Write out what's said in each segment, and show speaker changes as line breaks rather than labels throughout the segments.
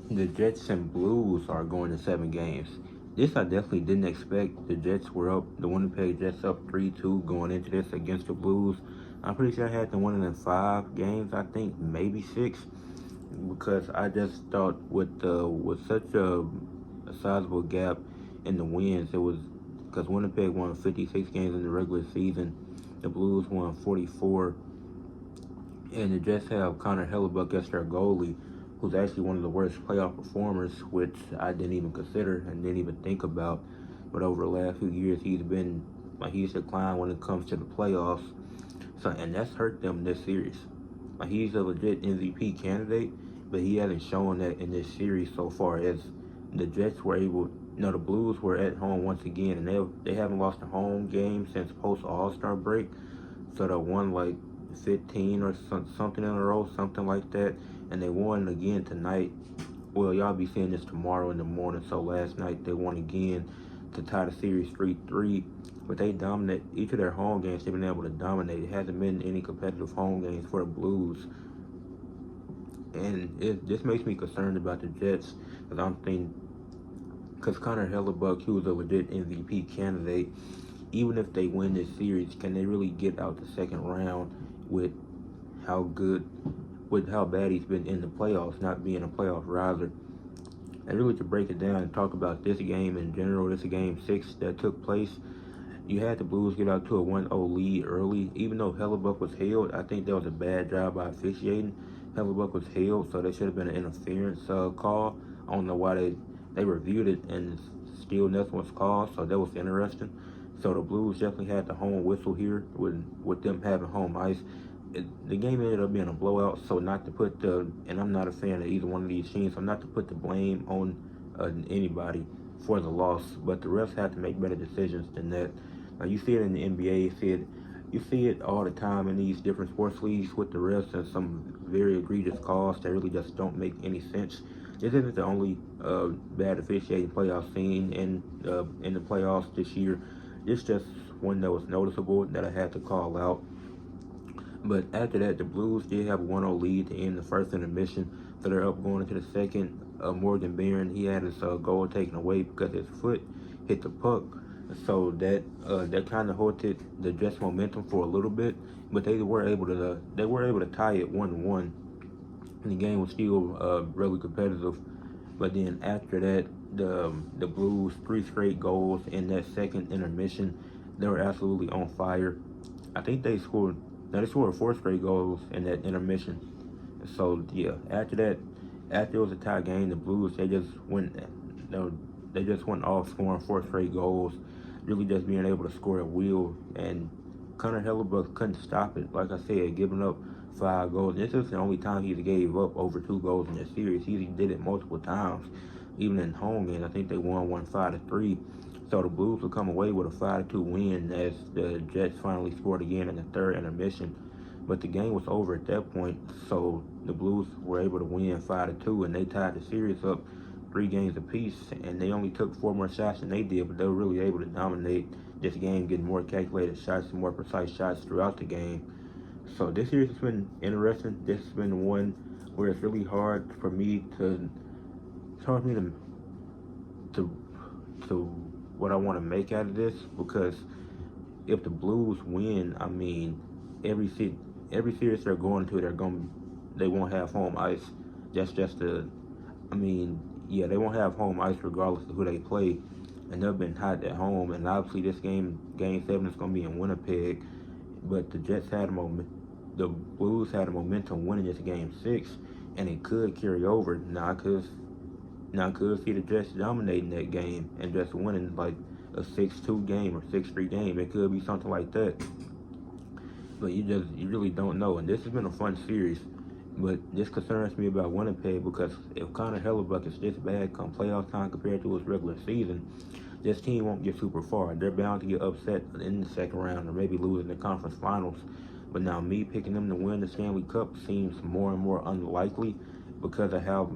The Jets and Blues are going to 7 games. This I definitely didn't expect. The Jets were up, the Winnipeg Jets up 3-2 going into this against the Blues. I'm pretty sure I had them winning in 5 games, I think, maybe 6, because I just thought with such a sizable gap in the wins, it was because Winnipeg won 56 games in the regular season, the Blues won 44, and the Jets have Connor Hellebuck as their goalie, who's actually one of the worst playoff performers, which I didn't even consider and didn't even think about. But over the last few years, he's declined when it comes to the playoffs. So and that's hurt them this series. Like he's a legit MVP candidate, but he hasn't shown that in this series so far. As the Jets were able, the Blues were at home once again, and they haven't lost a home game since post All Star break. So they won like 15 or something in a row, something like that, and they won again tonight. Well, y'all be seeing this tomorrow in the morning. So last night they won again to tie the series 3-3. But they dominate each of their home games. They've been able to dominate. It hasn't been any competitive home games for the Blues, and this makes me concerned about the Jets because I'm thinking because Connor Hellebuck, he was a legit MVP candidate. Even if they win this series, can they really get out the second round with how good, with how bad he's been in the playoffs, not being a playoff riser? And really, to break it down and talk about this game in general, this game 6 that took place, you had the Blues get out to a 1-0 lead early. Even though Hellebuck was held, I think that was a bad job by officiating. Hellebuck was held, so there should have been an interference call. I don't know why they reviewed it and still nothing was called, so that was interesting. So the Blues definitely had the home whistle here with them having home ice. The game ended up being a blowout, so not to put and I'm not a fan of either one of these teams, so not to put the blame on anybody for the loss, but the refs had to make better decisions than that. You see it in the NBA, you see it all the time in these different sports leagues with the refs and some very egregious calls that really just don't make any sense. This isn't the only bad officiating play I've seen in the playoffs this year. This just one that was noticeable that I had to call out. But after that, the Blues did have a 1-0 lead to end the first intermission, so they're up going into the second. Morgan Barron, he had his goal taken away because his foot hit the puck, so that kind of halted the Jets' momentum for a little bit. But they were able to tie it 1-1, and the game was still really competitive. But then after that, the Blues 3 straight goals in that second intermission. They were absolutely on fire. I think they scored. Now they scored 4 straight goals in that intermission. So yeah, after that, after it was a tie game, the Blues they just went off scoring 4 straight goals, really just being able to score at will. And Connor Hellebuck couldn't stop it. Like I said, giving up 5 goals. This is the only time he's gave up over 2 goals in this series. He did it multiple times, even in home games. I think they won one 5-3. So the Blues will come away with a 5-2 win as the Jets finally scored again in the third intermission. But the game was over at that point, so the Blues were able to win 5-2, and they tied the series up 3 games apiece. And they only took 4 more shots than they did, but they were really able to dominate this game, getting more calculated shots and more precise shots throughout the game. So this series has been interesting. This has been one where it's really hard for me to to to what I want to make out of this, because if the Blues win, I mean, every every series they're going to, they won't have home ice. That's just I mean, yeah, they won't have home ice regardless of who they play, and they've been hot at home. And obviously, Game 7, is going to be in Winnipeg, but the Blues had a momentum winning this Game 6, and it could carry over. Now I could see the Jets dominating that game and just winning like a 6-2 game or 6-3 game. It could be something like that. But you really don't know. And this has been a fun series. But this concerns me about Winnipeg, because if Connor Hellebuck is this bad come playoff time compared to his regular season, this team won't get super far. They're bound to get upset in the second round or maybe lose in the conference finals. But now me picking them to win the Stanley Cup seems more and more unlikely, because of how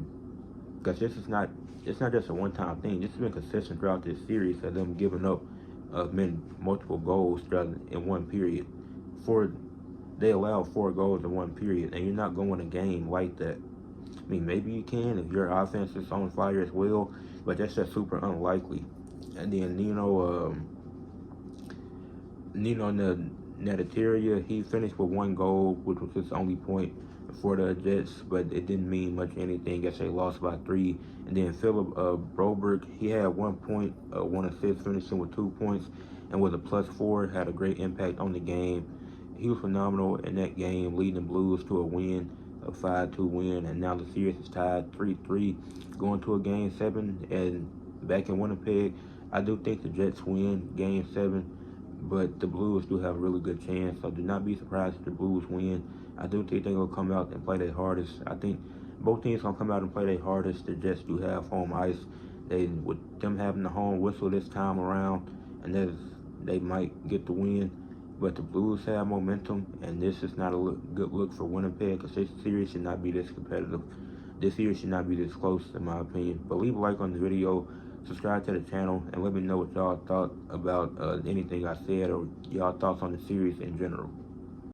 because it's not just a one-time thing. This has been consistent throughout this series of them giving up multiple goals in one period. Four, they allow 4 goals in one period, and you're not going a game like that. I mean, maybe you can if your offense is on fire as well, but that's just super unlikely. And then Nino Natataria, he finished with 1 goal, which was his only point for the Jets, but it didn't mean much anything as they lost by 3. And then Philip Broberg, he had 1 point, 1 assist, finishing with 2 points, and with a +4, had a great impact on the game. He was phenomenal in that game, leading the Blues to a win, a 5-2 win, and now the series is tied 3-3, going to a Game 7, and back in Winnipeg, I do think the Jets win Game 7, but the Blues do have a really good chance, so do not be surprised if the Blues win. I do think they're going to come out and play their hardest. I think both teams going to come out and play their hardest. The Jets do have home ice. With them having the home whistle this time around, and they might get the win. But the Blues have momentum, and this is not a good look for Winnipeg, because this series should not be this competitive. This series should not be this close, in my opinion. But leave a like on the video, subscribe to the channel, and let me know what y'all thought about anything I said or y'all thoughts on the series in general.